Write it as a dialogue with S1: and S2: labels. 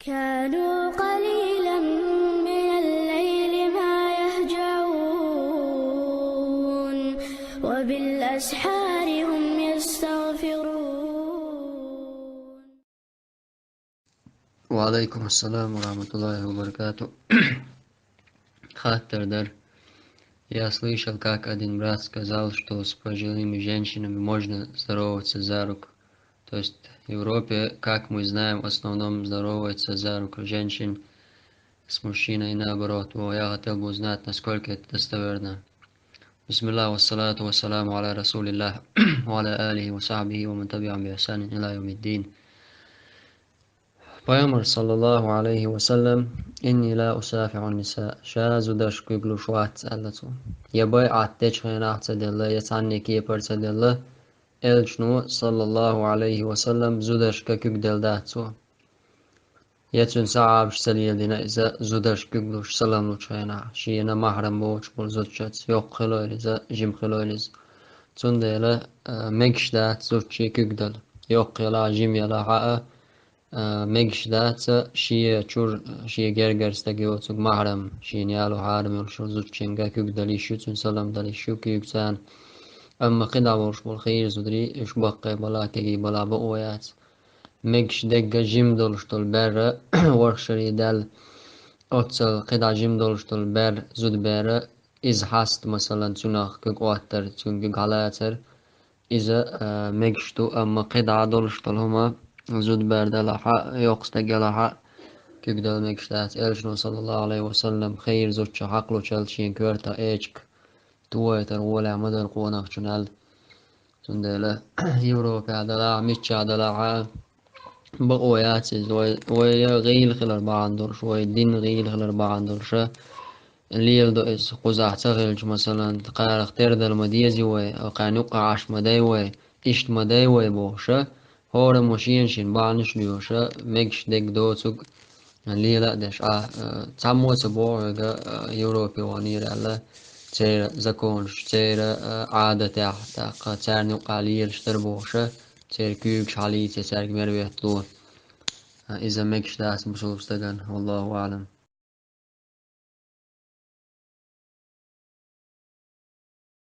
S1: كانوا قليلا من الليل ما يهجعون وبالأسحار هم يستغفرون.
S2: وعليكم السلام ورحمة الله وبركاته. Хаттер я слышал, как один брат сказал, что с пожилыми женщинами можно здороваться за руку. То есть в Европе, как мы знаем, в основном здороваются за руку женщин с мужчиной и наоборот. Я хотел бы узнать, насколько это достоверно. Бисмилlah, вассалату вассаламу аля расулиллах, ва аля алихи ва сахбихи ва ман таби'ам би ихсан иля яумиддин. Пайғамбар саллаллаху алейхи вассалам inni la usafi'u nisa shazu dashkuglu shuat allatu yabai attech khaynaqta dilla yatsanniki yaparta dilla elchnu sallallahu aleyhi wasallam zudashka kugdeldatsu yatsun sa'ab shsaliyadina iza zudashkuglu salamlu chayna shiyana mahram boch bol zutchat yok khiloyliza jim khiloyliz tsundela megshdat zutchi kugdel yok yala jim yala ha'a megshdat shiye chur shiye gergerstagi otsug mahram shinyalo haram yolshul zutchenga kugdali shutsun salam dali shuki yuksan amma qida borsh bol khayr zudri ish baqqe balakegi balaba oyat megsh degga jim dolshtol ber warshari dal otsal qida jim dolshtol ber zud ber iz hast masalan tsunakh kug otter tsungi galater iza megshtu amma qida dolshtol huma زود برد لحا يقصد لحا كيقدر مكشتات إلشنو صلى الله عليه وسلم خير زوجة حقلو تشالشين كورتا إيشك تويتر ولا مدر قوناق شنال تندلا يوروبا دلا ميتشا دلا بقوياتي وي غيل خلال بعندرش وي دين غيل خلال بعندرش اللي يلدو إس قزح تغلج مثلا تقارق ترد المديزي وي وقانوق عاش مداي وي إشت مداي وي بوشة هورا مشينشين بانش ليوشا ميكش ديك دوتوك اللي لا دش تسمو تبوغا يوروبي وانير على تير زكونش تير عادة تاق تارنو قليل شتربوشا تير كيوك شالي تير مرويت دو إذا ميكش داس مشوف والله أعلم.